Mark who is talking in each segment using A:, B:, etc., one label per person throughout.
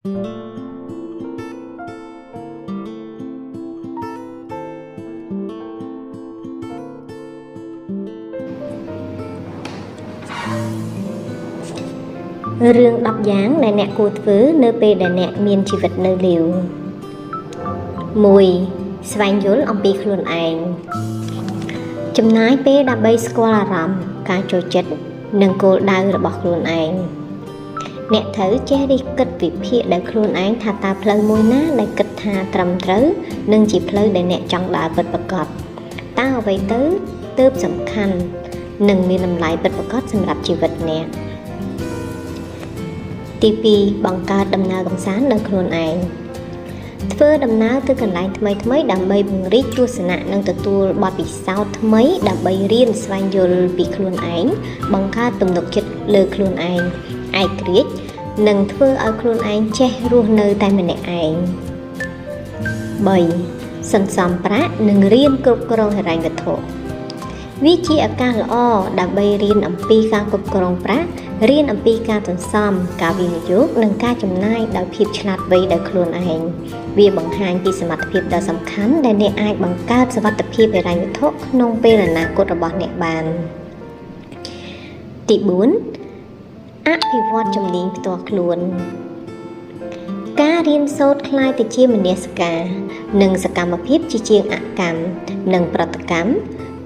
A: រឿង10យ៉ាងដែលអ្នកគួរធ្វើនៅពេលដែលអ្នកមានជីវិតនៅលីវ 1. ស្វែងយល់អំពីខ្លួនឯង ចំណាយពេលដើម្បីស្គាល់អារម្មណ៍ការចូលចិត្តនិងគោលដៅរបស់ខ្លួនឯង អ្នកត្រូវចេះរិះគិតវិភាគដោយខ្លួនឯងថាតើផ្លូវមួយណាដែលគិតថាត្រឹមត្រូវនិងជាផ្លូវដែលអ្នកចង់ដើរពិតប្រាកដ តើអ្វីទៅទើបសំខាន់និងមានតម្លៃពិតប្រាកដសម្រាប់ជីវិតអ្នក ទី 2 បង្កើតដំណើរកម្សាន្តដោយខ្លួនឯង ធ្វើដំណើរទៅកន្លែងថ្មីៗដើម្បីពង្រីកទស្សនៈនិងទទួលបទពិសោធន៍ថ្មីដើម្បីរៀនស្វែងយល់ពីខ្លួនឯងបង្កើតទំនុកចិត្តលើខ្លួនឯងឯករាជ្យនិងធ្វើឲ្យខ្លួនឯងចេះរស់នៅតែម្នាក់ឯង 3. សន្សំប្រាក់និងរៀនគ្រប់គ្រងហិរញ្ញវត្ថុ វាជាឱកាសល្អដើម្បីរៀនអំពីការគ្រប់គ្រងប្រាក់រៀនអំពីការសន្សំការវិនិយោគនិងការចំណាយដោយភាពឆ្លាតវៃដោយខ្លួនឯង វាបង្ហាញពីសមត្ថភាពដ៏សំខាន់ដែលអ្នកអាចបង្កើតសុវត្ថិភាពហិរញ្ញវត្ថុក្នុងពេលអនាគតរបស់អ្នកបាន ទី 4 អភិវឌ្ឍជំនាញផ្ទាល់ខ្លួន ការរៀនសូត្រក្លាយទៅជាមនសិការនិងសកម្មភាពជាជាងអកម្មនិងប្រតិកម្ម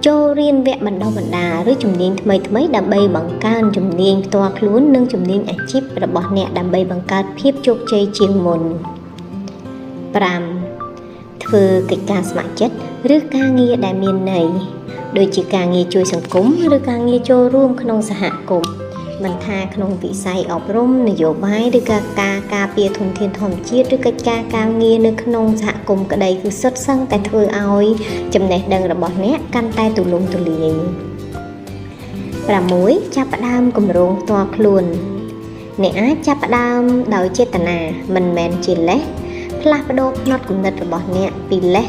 A: ចូលរៀនវគ្គបណ្ដុះបណ្ដាលឬជំនាញថ្មីៗដើម្បីបង្កើនជំនាញផ្ទាល់ខ្លួននិងជំនាញអាជីពរបស់អ្នកដើម្បីបង្កើតភាពជោគជ័យជាងមុន 5. ធ្វើកិច្ចការស្ម័គ្រចិត្តឬការងារដែលមានន័យដូចជាការងារជួយសង្គមឬការងារចូលរួមក្នុងសហគមន៍មិនថាក្នុងវិស័យអប់រំនយោបាយឬការការពារធនធានធម្មជាតិឬកិច្ចការការងារនៅក្នុងសហគមន៍ក្តីគឺសុទ្ធសឹងតែធ្វើឲ្យចំណេះដឹងរបស់អ្នកកាន់តែទូលំទូលាយ 6. ចាប់ផ្ដើមគម្រោងផ្ទាល់ខ្លួនអ្នកអាចចាប់ផ្ដើមដោយចេតនាមិនមែនជាលេសផ្លាស់ប្ដូរផ្នត់គំនិតរបស់អ្នកពីលេស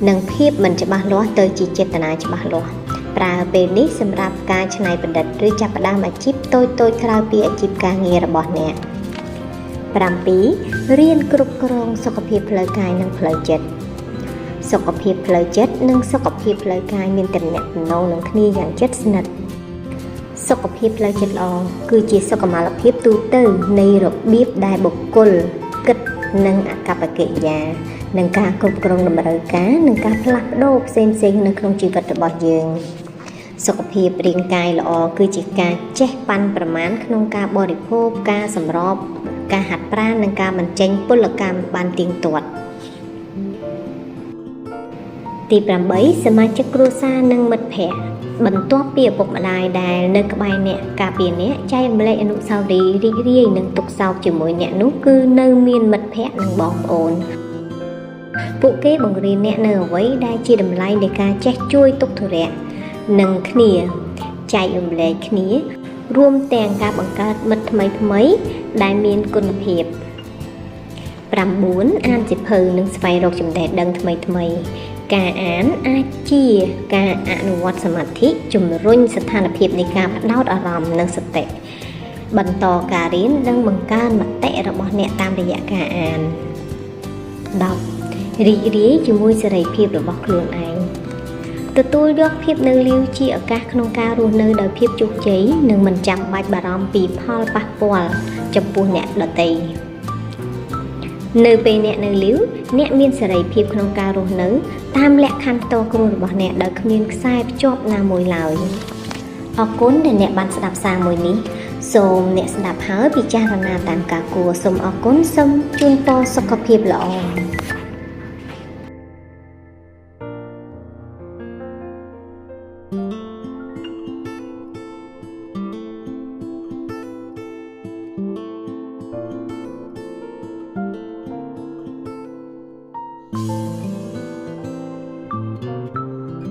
A: និងភាពមិនច្បាស់លាស់ទៅជាចេតនាច្បាស់លាស់ ប្រើពេលនេះសម្រាប់ការច្នៃប្រឌិតឬចាប់ផ្ដើមអាជីពតូចៗក្រៅពីអាជីពការងាររបស់អ្នក 7. រៀនគ្រប់គ្រងសុខភាពផ្លូវកាយនិងផ្លូវចិត្តសុខភាពផ្លូវចិត្តនិងសុខភាពផ្លូវកាយមានទំនាក់ទំនងនឹងគ្នាយ៉ាងជិតស្និទ្ធសុខភាពផ្លូវចិត្តល្អគឺជាសុខុមាលភាពទូទៅនៃរបៀបដែលបុគ្គលគិតនិងអាកប្បកិរិយានិងការគ្រប់គ្រងតម្រូវការនិងការផ្លាស់ប្ដូរផ្សេងៗនៅក្នុងជីវិតរបស់យើង សុខភាពរាងកាយល្អគឺជាការចេះប៉ាន់ប្រមាណក្នុងការបរិភោគការសម្របការហាត់ប្រាណនិងការបញ្ចេញពលកម្មបានទៀងទាត់ ទី 8 សមាជិកគ្រួសារនិងមិត្តភ័ក្តិបន្ទាប់ពីឪពុកម្ដាយដែលនៅក្បែរអ្នកការពារអ្នកចែករំលែកអនុស្សាវរីយ៍រីករាយនិងទុកសោកជាមួយអ្នកនោះគឺនៅមានមិត្តភ័ក្តិនិងបងប្អូន ពួកគេបង្រៀនអ្នកនៅអ្វីដែលជាតម្លៃនៃការចេះជួយទុក្ខធុរៈនិងគ្នាចែករំលែកគ្នារួមទាំងការបង្កើតមិត្តថ្មីៗដែលមានគុណភាព 9 អានសៀវភៅនិងស្វែងរកចំណេះដឹងថ្មីៗការអានអាចជាការអនុវត្តសមាធិជំរុញស្ថានភាពនៃការផ្ដោតអារម្មណ៍និងសតិបន្តការរៀននិងបង្កើនមតិរបស់អ្នកតាមរយៈការអាន 10 រីករាយជាមួយសេរីភាពរបស់ខ្លួនឯងទទួលយកភាពនៅលីវជាឱកាសក្នុងការរស់នៅដោយភាពជោគជ័យនិងមិនចាំបាច់បារម្ភពីផលប៉ះពាល់ចំពោះអ្នកដទៃនៅពេលអ្នកនៅលីវអ្នកមានសេរីភាពក្នុងការរស់នៅតាមលក្ខខណ្ឌផ្ទាល់ខ្លួនរបស់អ្នកដោយគ្មានខ្សែភ្ជាប់ណាមួយឡើយអរគុណដែលអ្នកបានស្ដាប់សារមួយនេះសូមអ្នកស្ដាប់ហើយពិចារណាតាមការគួរសូមអរគុណសូមជូនពរសុខភាពល្អ